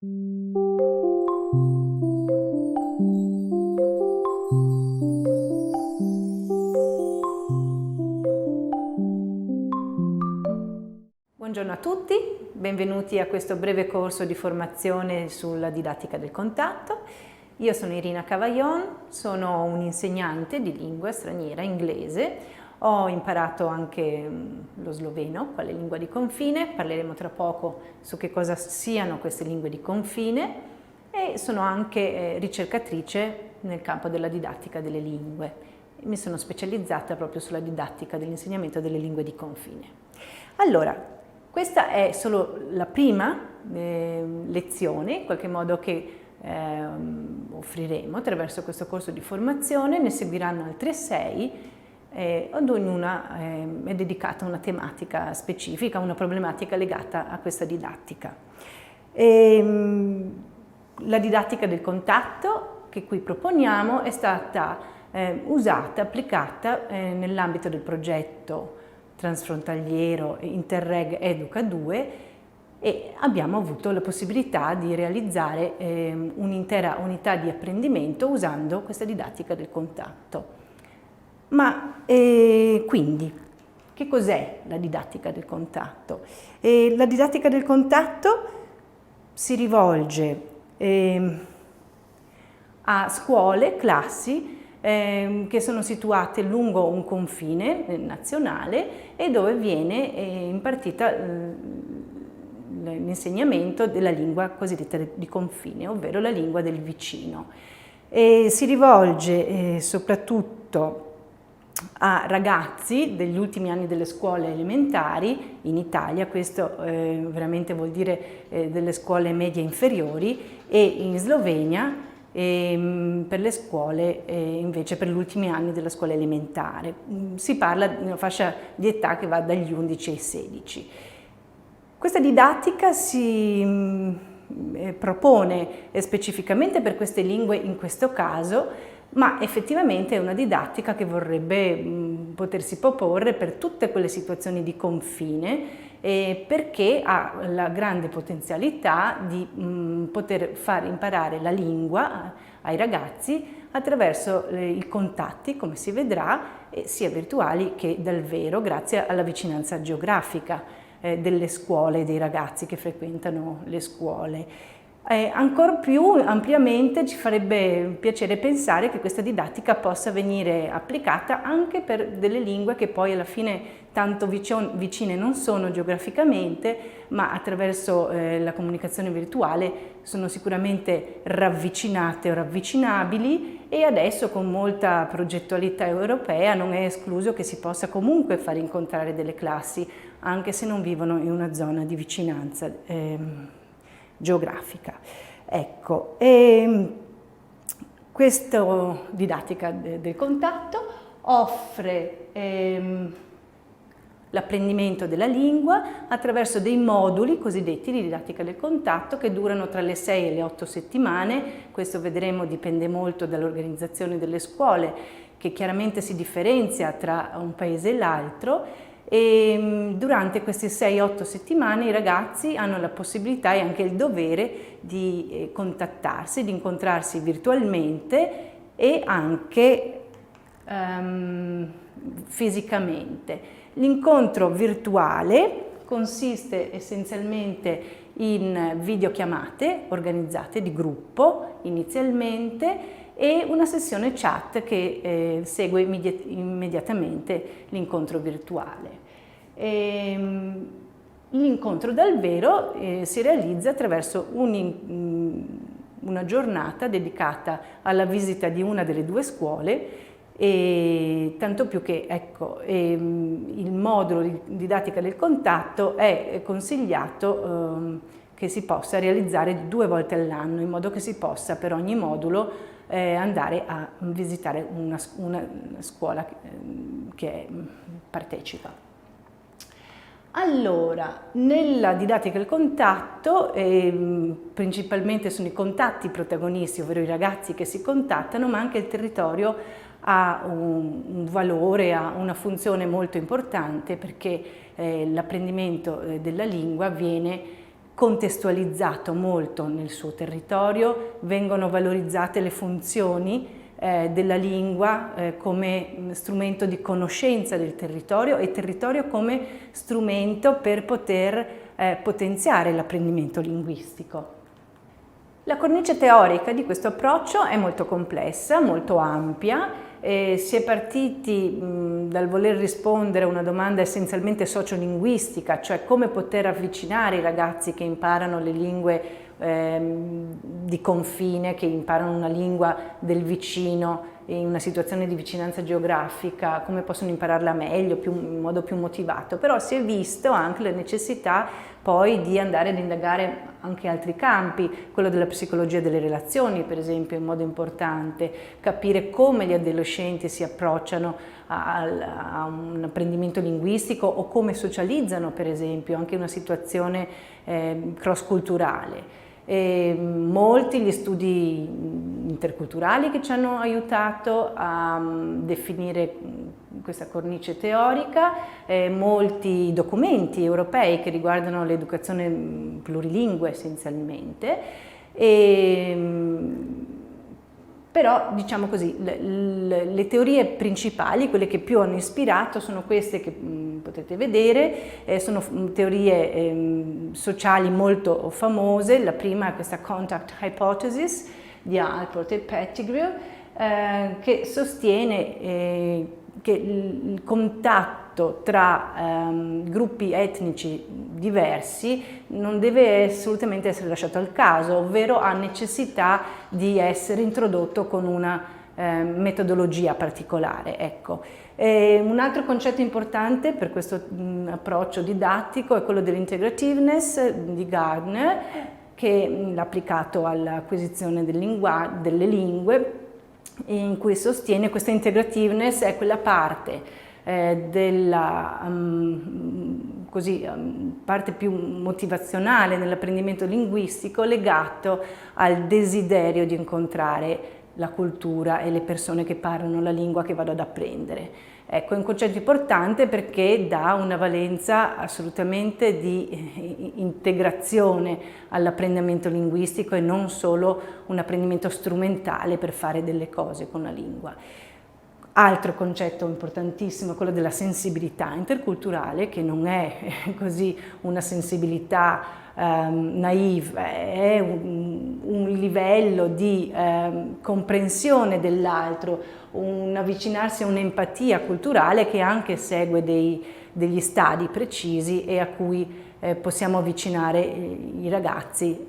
Buongiorno a tutti, benvenuti a questo breve corso di formazione sulla didattica del contatto. Io sono Irina Cavaillon, sono un'insegnante di lingua straniera inglese. Ho imparato anche lo sloveno, quale lingua di confine, parleremo tra poco su che cosa siano queste lingue di confine, e sono anche ricercatrice nel campo della didattica delle lingue. Mi sono specializzata proprio sulla didattica dell'insegnamento delle lingue di confine. Allora, questa è solo la prima lezione, in qualche modo, che offriremo attraverso questo corso di formazione. Ne seguiranno altre 6. Ognuna è dedicata a una tematica specifica, a una problematica legata a questa didattica. La didattica del contatto che qui proponiamo è stata usata, applicata nell'ambito del progetto transfrontaliero Interreg Educa 2, e abbiamo avuto la possibilità di realizzare un'intera unità di apprendimento usando questa didattica del contatto. Ma quindi, che cos'è la didattica del contatto? La didattica del contatto si rivolge a scuole, classi che sono situate lungo un confine nazionale e dove viene impartita l'insegnamento della lingua cosiddetta di confine, ovvero la lingua del vicino. Si rivolge soprattutto a ragazzi degli ultimi anni delle scuole elementari in Italia, questo veramente vuol dire delle scuole medie inferiori, e in Slovenia per le scuole invece per gli ultimi anni della scuola elementare. Si parla di una fascia di età che va dagli 11 ai 16. Questa didattica si propone specificamente per queste lingue in questo caso, ma effettivamente è una didattica che vorrebbe potersi proporre per tutte quelle situazioni di confine, perché ha la grande potenzialità di poter far imparare la lingua ai ragazzi attraverso i contatti, come si vedrà, sia virtuali che dal vero, grazie alla vicinanza geografica delle scuole e dei ragazzi che frequentano le scuole. Ancora più ampliamente ci farebbe piacere pensare che questa didattica possa venire applicata anche per delle lingue che poi alla fine tanto vicine non sono geograficamente, ma attraverso la comunicazione virtuale sono sicuramente ravvicinate o ravvicinabili, e adesso con molta progettualità europea non è escluso che si possa comunque far incontrare delle classi anche se non vivono in una zona di vicinanza geografica. Ecco, questa didattica del contatto offre l'apprendimento della lingua attraverso dei moduli cosiddetti di didattica del contatto che durano tra le 6 e le 8 settimane. Questo, vedremo, dipende molto dall'organizzazione delle scuole, che chiaramente si differenzia tra un paese e l'altro. E durante queste 6-8 settimane i ragazzi hanno la possibilità e anche il dovere di contattarsi, di incontrarsi virtualmente e anche fisicamente. L'incontro virtuale consiste essenzialmente in videochiamate organizzate di gruppo inizialmente e una sessione chat che segue immediatamente l'incontro virtuale. L'incontro dal vero si realizza attraverso una giornata dedicata alla visita di una delle due scuole, e tanto più che il modulo di didattica del contatto è consigliato che si possa realizzare 2 volte all'anno, in modo che si possa per ogni modulo andare a visitare una scuola che partecipa. Allora, nella didattica del contatto principalmente sono i contatti protagonisti, ovvero i ragazzi che si contattano, ma anche il territorio ha un valore, ha una funzione molto importante, perché l'apprendimento della lingua avviene contestualizzato molto nel suo territorio, vengono valorizzate le funzioni della lingua come strumento di conoscenza del territorio e territorio come strumento per poter potenziare l'apprendimento linguistico. La cornice teorica di questo approccio è molto complessa, molto ampia. Si è partiti dal voler rispondere a una domanda essenzialmente sociolinguistica, cioè come poter avvicinare i ragazzi che imparano le lingue di confine, che imparano una lingua del vicino in una situazione di vicinanza geografica, come possono impararla meglio, in modo più motivato. Però si è visto anche la necessità poi di andare ad indagare anche altri campi, quello della psicologia delle relazioni per esempio in modo importante, capire come gli adolescenti si approcciano a un apprendimento linguistico o come socializzano per esempio anche in una situazione cross-culturale. Molti gli studi interculturali che ci hanno aiutato a definire questa cornice teorica, molti documenti europei che riguardano l'educazione plurilingue essenzialmente, però diciamo così le teorie principali, quelle che più hanno ispirato, sono queste che potete vedere, sono teorie sociali molto famose. La prima è questa contact hypothesis di Alport e Pettigrew, che sostiene che il contatto tra gruppi etnici diversi non deve assolutamente essere lasciato al caso, ovvero ha necessità di essere introdotto con una metodologia particolare. Ecco. Un altro concetto importante per questo approccio didattico è quello dell'integrativeness di Gardner, che l'ha applicato all'acquisizione delle lingue, in cui sostiene questa integrativeness è quella parte della parte più motivazionale nell'apprendimento linguistico legato al desiderio di incontrare la cultura e le persone che parlano la lingua che vado ad apprendere. Ecco, è un concetto importante perché dà una valenza assolutamente di integrazione all'apprendimento linguistico e non solo un apprendimento strumentale per fare delle cose con la lingua. Altro concetto importantissimo è quello della sensibilità interculturale, che non è così una sensibilità naive, è un livello di comprensione dell'altro, un avvicinarsi a un'empatia culturale che anche segue degli stadi precisi e a cui possiamo avvicinare i ragazzi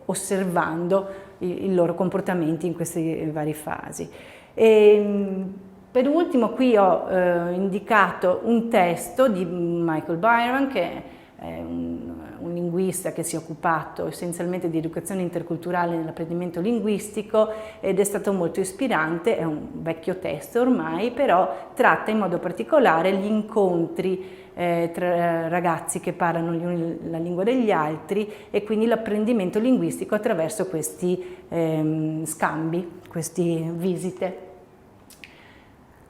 osservando i loro comportamenti in queste varie fasi. Per ultimo qui ho indicato un testo di Michael Byron, che è un linguista che si è occupato essenzialmente di educazione interculturale nell'apprendimento linguistico ed è stato molto ispirante. È un vecchio testo ormai, però tratta in modo particolare gli incontri tra ragazzi che parlano gli uni la lingua degli altri e quindi l'apprendimento linguistico attraverso questi scambi, queste visite.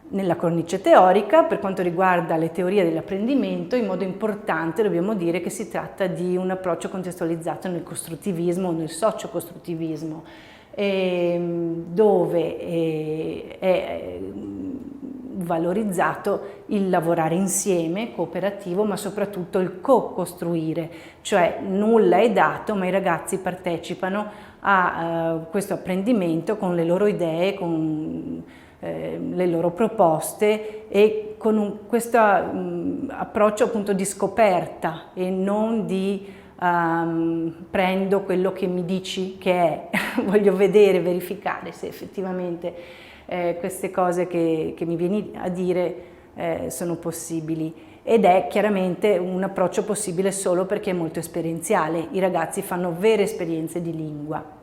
Nella cornice teorica, per quanto riguarda le teorie dell'apprendimento, in modo importante dobbiamo dire che si tratta di un approccio contestualizzato nel costruttivismo o nel sociocostruttivismo, dove è valorizzato il lavorare insieme, cooperativo, ma soprattutto il co-costruire, cioè nulla è dato, ma i ragazzi partecipano a questo apprendimento con le loro idee, con le loro proposte e con questo approccio appunto di scoperta e non di prendo quello che mi dici che è, voglio vedere, verificare se effettivamente queste cose che mi vieni a dire sono possibili. Ed è chiaramente un approccio possibile solo perché è molto esperienziale, i ragazzi fanno vere esperienze di lingua.